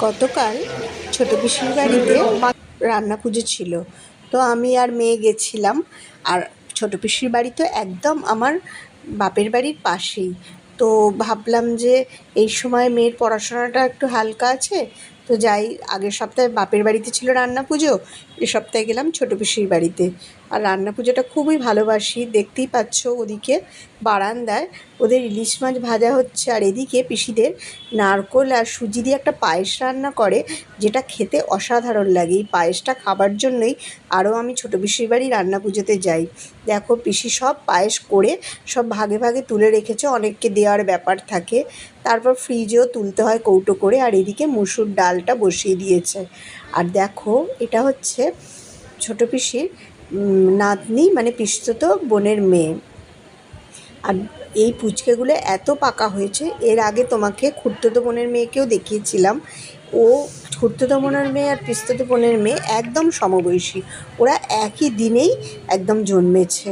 গতকাল ছোট পিসির বাড়িতে রান্না পুজো ছিল, তো আমি আর মেয়ে গেছিলাম। আর ছোট পিসির বাড়ি তো একদম আমার বাপের বাড়ির পাশেই। তো ভাবলাম যে এই সময় মেয়ের পড়াশোনাটা একটু হালকা আছে, তো যাই। আগের সপ্তাহে বাপের বাড়িতে ছিল রান্না পুজো, এ সপ্তাহে গেলাম ছোট পিসির বাড়িতে। আর রান্না পুজোটা খুবই ভালোবাসি। দেখতেই পাচ্ছ ওদিকে বারান্দায় ওদের ইলিশ মাছ ভাজা হচ্ছে, আর এদিকে পিসিদের নারকোল আর সুজি দিয়ে একটা পায়েস রান্না করে, যেটা খেতে অসাধারণ লাগে। এই পায়েসটা খাবার জন্যই আরও আমি ছোট পিসির বাড়ি রান্না পুজোতে যাই। দেখো পিসি সব পায়েস করে সব ভাগে ভাগে তুলে রেখেছে, অনেককে দেওয়ার ব্যাপার থাকে। তারপর ফ্রিজেও তুলতে হয় কৌটো করে। আর এদিকে মুসুর ডালটা বসিয়ে দিয়েছে। আর দেখো এটা হচ্ছে ছোট পিসির নাতনি, মানে পিসতুতো বোনের মেয়ে। আর এই পুচকেগুলো এত পাকা হয়েছে। এর আগে তোমাকে খুড়তুতো বোনের মেয়েকেও দেখিয়েছিলাম। ও খুড়তুতো বোনের মেয়ে আর পিসতুতো বোনের মেয়ে একদম সমবয়সী। ওরা একই দিনেই একদম জন্মেছে।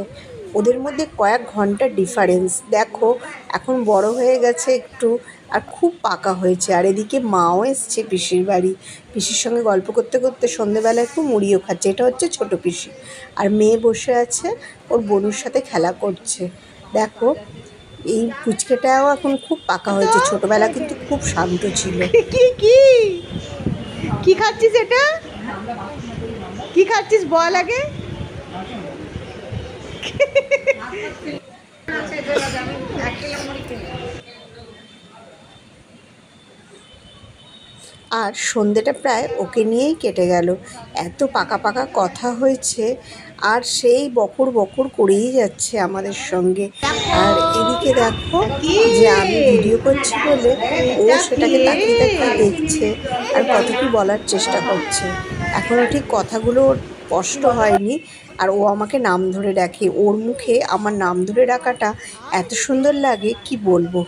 ওদের মধ্যে কয়েক ঘন্টার ডিফারেন্স। দেখো এখন বড় হয়ে গেছে একটু, আর খুব পাকা হয়েছে। আর এদিকে মাও এসছে পিসির বাড়ি। পিসির সঙ্গে গল্প করতে করতে সন্ধেবেলা একটু মুড়িও খাচ্ছে। এটা হচ্ছে ছোট পিসি। আর মেয়ে বসে আছে ওর বোনের সাথে খেলা করছে। দেখো এই পুচকেটাও এখন খুব পাকা হয়েছে, ছোটবেলা কিন্তু খুব শান্ত ছিল। কি কি কি খাচ্ছিস? এটা কি খাচ্ছিস বল আগে। আর সন্ধেটা প্রায় ওকে নিয়েই কেটে গেল। এত পাকা পাকা কথা হয়েছে, আর সেই বকর বকর করেই যাচ্ছে আমাদের সঙ্গে। আর এদিকে দেখো যে আমি ভিডিও করছি বলে ও সেটাকে তাকিয়ে তাকিয়ে দেখছে আর কত কি বলার চেষ্টা করছে। এখনও ঠিক কথাগুলো ওর স্পষ্ট হয়নি। আর ও আমাকে নাম ধরে ডাকে। ওর মুখে আমার নাম ধরে ডাকাটা এত সুন্দর লাগে কি বলবো।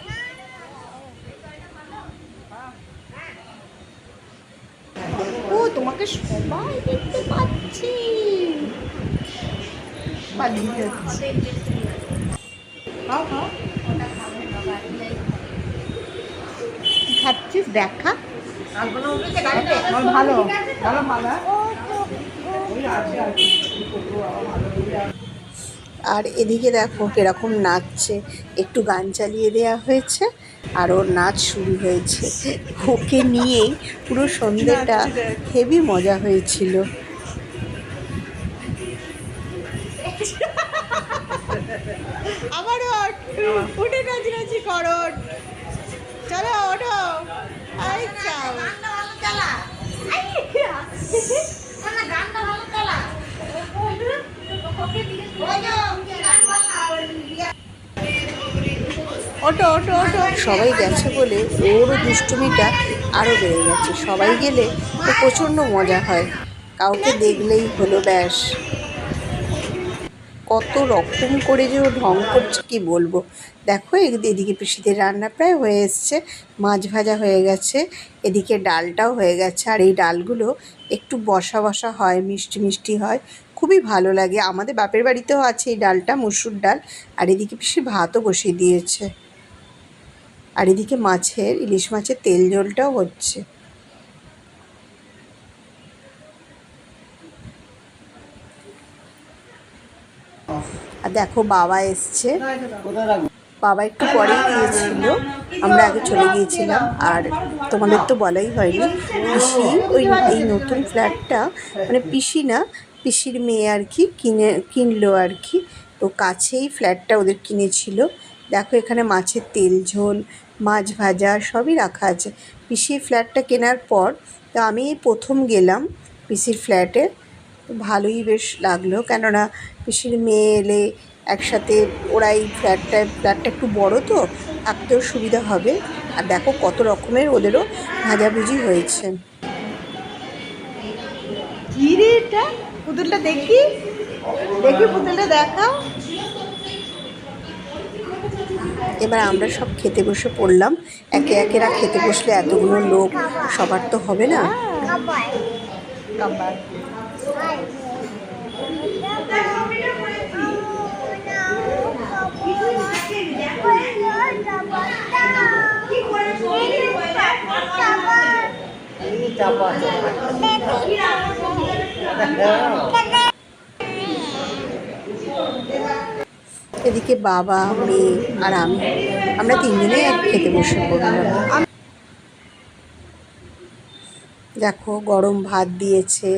ও তোমাকে সবাই দেখতে পাচ্ছি। পালিয়ে যাচ্ছে। কি খাচ্ছিস দেখা? ভালো ভালো ভালো। আর এদিকে দেখো কিরকম নাচছে। একটু গান চালিয়ে দেওয়া হয়েছে আর ওর নাচ শুরু হয়েছে। ওকে নিয়েই পুরো সন্ধ্যেটা হেভি মজা হয়েছিল। আবার উঠে নাচি করো। চলো ওঠো। আই চাও ওঠো ওঠো ওঠো। সবাই গেছে বলে ওরও দুষ্টুমিটা আরও বেড়ে গেছে। সবাই গেলে তো প্রচণ্ড মজা হয়, কাউকে দেখলেই হলো ব্যাস। কত রকম করে যে ও ঢং করছে কি বলবো। দেখো এদিকে পিসিদের রান্না প্রায় হয়ে এসছে। মাছ ভাজা হয়ে গেছে, এদিকে ডালটাও হয়ে গেছে। আর এই ডালগুলো একটু বসা বসা হয়, মিষ্টি মিষ্টি হয়, খুবই ভালো লাগে। আমাদের বাপের বাড়িতেও আছে এই ডালটা, মুসুর ডাল। আর এদিকে পিসি ভাতও বসিয়ে দিয়েছে। আর এদিকে ইলিশ মাছের তেল ঝোলটাও হচ্ছে। আর দেখো বাবা এসছে। বাবা একটু পরেই গিয়েছিল, আমরা আগে চলে গিয়েছিলাম। আর তোমাদের তো বলাই হয়নি, পিসি এই নতুন ফ্ল্যাটটা, মানে পিসি না, পিসির মেয়ে আর কি কিনলো আর কি। তো কাছেই ফ্ল্যাটটা ওদের কিনেছিল। দেখো এখানে মাছের তেল ঝোল, মাছ ভাজা সবই রাখা আছে। পিসির ফ্ল্যাটটা কেনার পর তো আমি প্রথম গেলাম পিসির ফ্ল্যাটে। ভালোই বেশ লাগলো, কেননা পিসির মেয়ে এলে একসাথে ওরা এই ফ্ল্যাটটা একটু বড়, তো থাকতেও সুবিধা হবে। আর দেখো কত রকমের ওদেরও ভাজাভুজি হয়েছে। কি রে এটা? পুতুলটা দেখি দেখি, পুতুলটা দেখাও। এবার আমরা সব খেতে বসে পড়লাম। একে একেরা খেতে বসলে এতগুলো লোক সবার তো হবে না। এদিকে বাবা, মেয়ে আর আমরা তিনজনেই খেতে বসে পড়লাম। দেখো গরম ভাত দিয়েছে,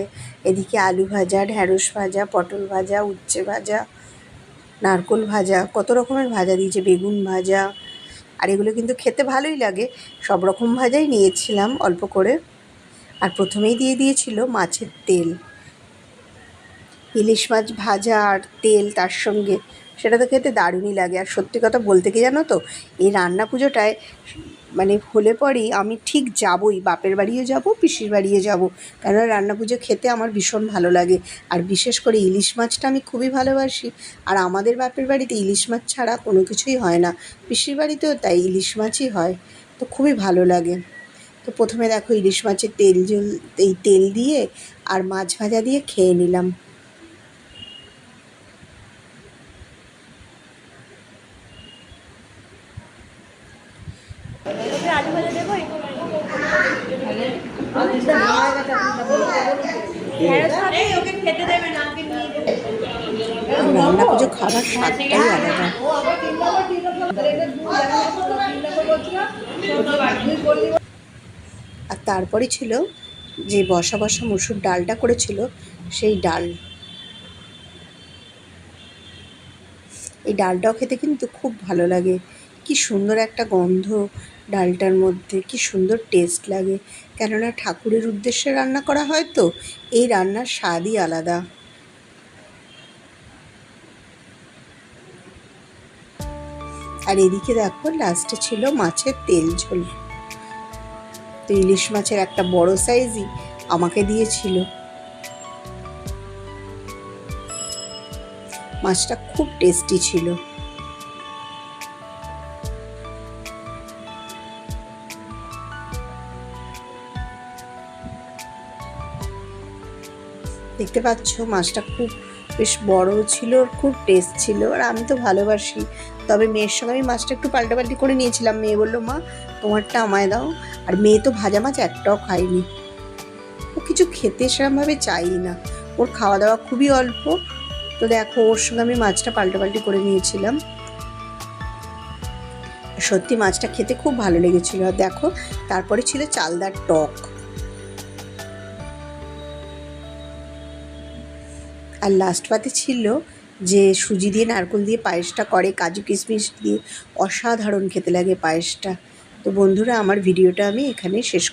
এদিকে আলু ভাজা, ঢ্যাঁড়স ভাজা, পটল ভাজা, উচ্ছে ভাজা, নারকোল ভাজা, কত রকমের ভাজা দিয়েছে, বেগুন ভাজা। আর এগুলো কিন্তু খেতে ভালোই লাগে। সব রকম ভাজাই নিয়েছিলাম অল্প করে। আর প্রথমেই দিয়ে দিয়েছিল মাছের তেল, ইলিশ মাছ ভাজা আর তেল তার সঙ্গে, সেটা তো খেতে দারুণই লাগে। আর সত্যি কথা বলতে কি জানো তো, এই রান্না পুজোটায় মানে হলে পরেই আমি ঠিক যাবই, বাপের বাড়িও যাব, পিসির বাড়িও যাব, কেননা রান্না পুজো খেতে আমার ভীষণ ভালো লাগে। আর বিশেষ করে ইলিশ মাছটা আমি খুবই ভালোবাসি। আর আমাদের বাপের বাড়িতে ইলিশ মাছ ছাড়া কোনো কিছুই হয় না, পিসির বাড়িতেও তাই ইলিশ মাছই হয়, তো খুবই ভালো লাগে। তো প্রথমে দেখো ইলিশ মাছের এই তেল দিয়ে আর মাছ ভাজা দিয়ে খেয়ে নিলাম। রান্না পুজো খাবার স্বাদটাই আলাদা। আর তারপরে ছিল যে বসা বসা মুসুর ডালটা করেছিল, সেই ডাল, এই ডালটাও খেতে কিন্তু খুব ভালো লাগে। কি সুন্দর একটা গন্ধ ডালটার মধ্যে, কি সুন্দর টেস্ট লাগে, কেননা ঠাকুরের উদ্দেশ্যে রান্না করা হয়, তো এই রান্নার স্বাদই আলাদা। আর এদিকে দেখো লাস্টে ছিল মাছের তেল ঝোল। তো ইলিশ মাছের একটা বড় সাইজই আমাকে দিয়েছিল। মাছটা খুব টেস্টি ছিল। দেখতে পাচ্ছ মাছটা খুব বেশ বড় ছিল, খুব টেস্ট ছিল। আর আমি তো ভালোবাসি, তবে মেয়ের সঙ্গে আমি মাছটা একটু পাল্টাপাল্টি করে নিয়েছিলাম। মেয়ে বললো, মা তোমারটা আমায় দাও। আর মেয়ে তো ভাজা মাছ একটাও খায়নি, ও কিছু খেতে সেরকমভাবে চাই না, ওর খাওয়া দাওয়া খুবই অল্প। তো দেখো ওর সঙ্গে আমি মাছটা পাল্টাপাল্টি করে নিয়েছিলাম। সত্যি মাছটা খেতে খুব ভালো লেগেছিল। আর দেখো তারপরে ছিল চালদার টক। আর লাস্ট পাতে ছিল যে সুজি দিয়ে নারকেল দিয়ে পায়েসটা করে, কাজু কিশমিশ দিয়ে, অসাধারণ খেতে লাগে পায়েসটা। তো বন্ধুরা, আমার ভিডিওটা আমি এখানে শেষ